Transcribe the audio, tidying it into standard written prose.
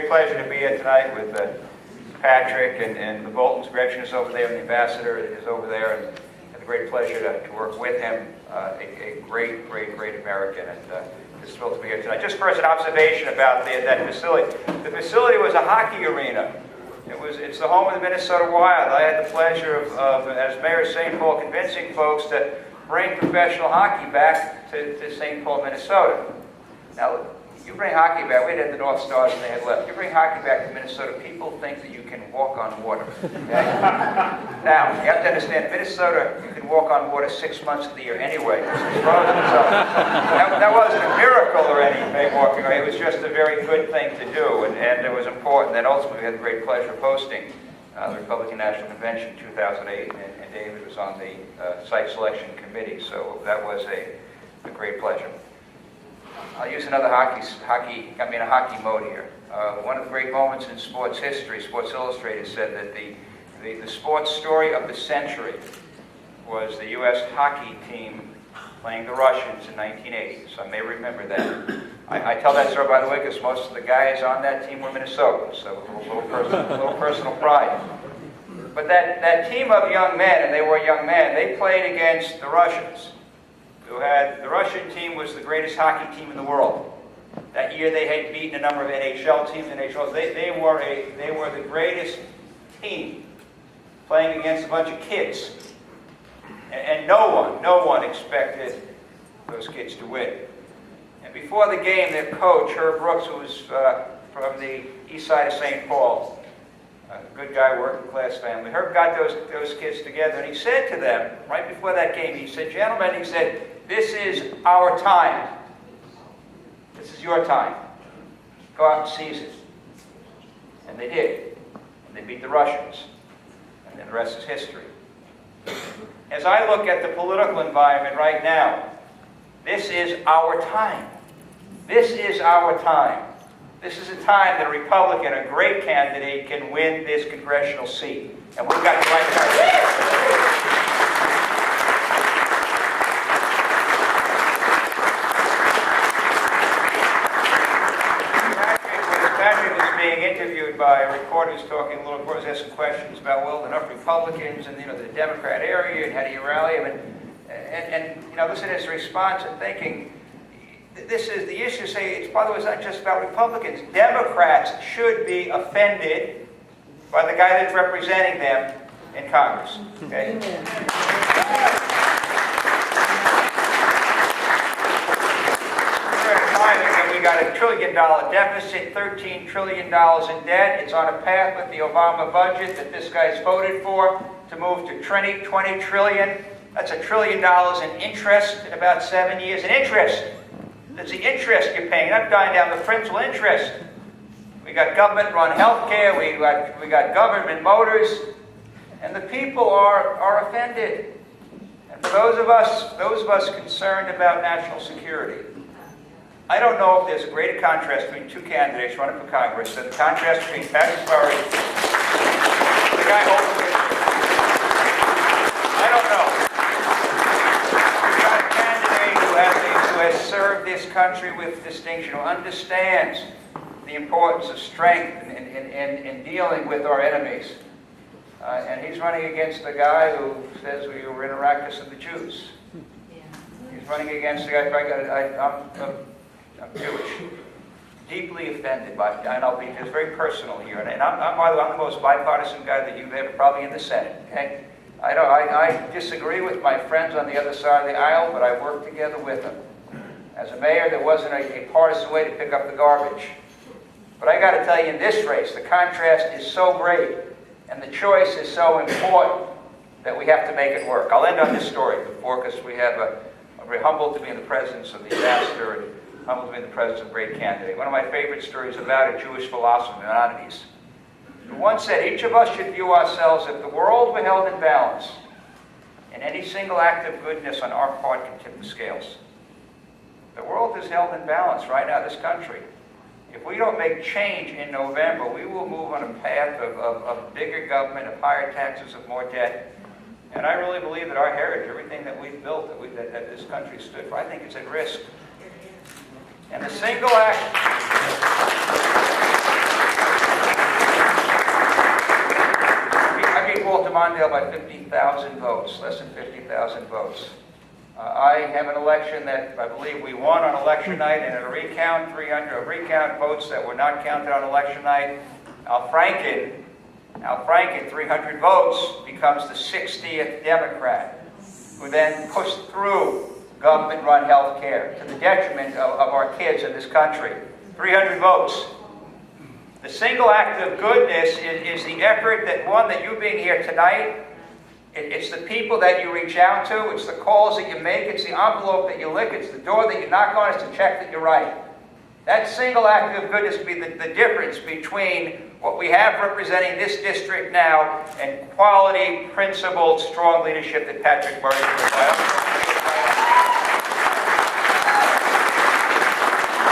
great pleasure to be here tonight with Patrick and the Boltons. Gretchen is over there, and the ambassador is over there, and it's a great pleasure to work with him. A great American, and just thrilled to be here tonight. Just first, an observation about that facility. The facility was a hockey arena. It's the home of the Minnesota Wild. I had the pleasure of as mayor of St. Paul, convincing folks to bring professional hockey back to St. Paul, Minnesota. Now, you bring hockey back, we had the North Stars and they had left. You bring hockey back to Minnesota, people think that you can walk on water. Okay? Now, you have to understand, Minnesota, you can walk on water 6 months of the year anyway. It's frozen, so that wasn't a miracle or anything walking away. It was just a very good thing to do, and it was important. And ultimately, we had the great pleasure of hosting the Republican National Convention in 2008, and David was on the site selection committee, so that was a great pleasure. I'll use another hockey mode here. One of the great moments in sports history, Sports Illustrated said that the sports story of the century was the U.S. hockey team playing the Russians in 1980. Some may remember that. I tell that story, by the way, because most of the guys on that team were Minnesotans, so a little personal pride. But that team of young men, and they were young men, they played against the Russians. The Russian team was the greatest hockey team in the world. That year they had beaten a number of NHL teams and NHLs. They were the greatest team playing against a bunch of kids. And no one expected those kids to win. And before the game, their coach, Herb Brooks, who was from the east side of St. Paul, a good guy, working class family, Herb got those kids together, and he said to them, right before that game, he said, "Gentlemen," he said, "this is our time. This is your time. Go out and seize it." And they did. And they beat the Russians. And then the rest is history. As I look at the political environment right now, this is our time. This is our time. This is a time that a Republican, a great candidate, can win this congressional seat. And we've got the right time. Patrick was being interviewed by a reporter who's talking a little bit, asking questions about, well, enough Republicans and, the Democrat area, and how do you rally them? And listen to his response and thinking, this is the issue. By the way, it's not just about Republicans. Democrats should be offended by the guy that's representing them in Congress. Okay? We're at a time that we got $1 trillion deficit, $13 trillion in debt. It's on a path with the Obama budget that this guy's voted for to move to $20 trillion. That's $1 trillion in interest in about 7 years. In interest. That's the interest you're paying, not dying down the principal interest. We got government-run health care, we got government motors, and the people are offended. And for those of us concerned about national security, I don't know if there's a greater contrast between two candidates running for Congress than the contrast between Patrick Murray, the guy holding. I don't know. Who has served this country with distinction, who understands the importance of strength in dealing with our enemies. And he's running against the guy who says we were in Iraq because of the Jews. He's running against the guy, I'm Jewish. Deeply offended by it, and I'll be just very personal here. And I'm the most bipartisan guy that you've ever, probably in the Senate. Okay? I disagree with my friends on the other side of the aisle, but I work together with them. As a mayor, there wasn't a partisan way to pick up the garbage. But I got to tell you, in this race, the contrast is so great, and the choice is so important that we have to make it work. I'll end on this story because I'm very humbled to be in the presence of the ambassador and humbled to be in the presence of a great candidate. One of my favorite stories is about a Jewish philosopher, Maimonides, who once said, each of us should view ourselves if the world were held in balance, and any single act of goodness on our part can tip the scales. The world is held in balance right now, this country. If we don't make change in November, we will move on a path of bigger government, of higher taxes, of more debt. And I really believe that our heritage, everything that we've built, that this country stood for, I think it's at risk. And the single act... De Mondale by 50,000 votes, less than 50,000 votes. I have an election that I believe we won on election night, and at a recount, 300 recount votes that were not counted on election night. Al Franken, 300 votes, becomes the 60th Democrat, who then pushed through government-run health care to the detriment of our kids in this country. 300 votes. The single act of goodness is the effort that you being here tonight, it's the people that you reach out to, it's the calls that you make, it's the envelope that you lick, it's the door that you knock on, it's the check that you write. That single act of goodness will be the difference between what we have representing this district now and quality, principled, strong leadership that Patrick Murray provides.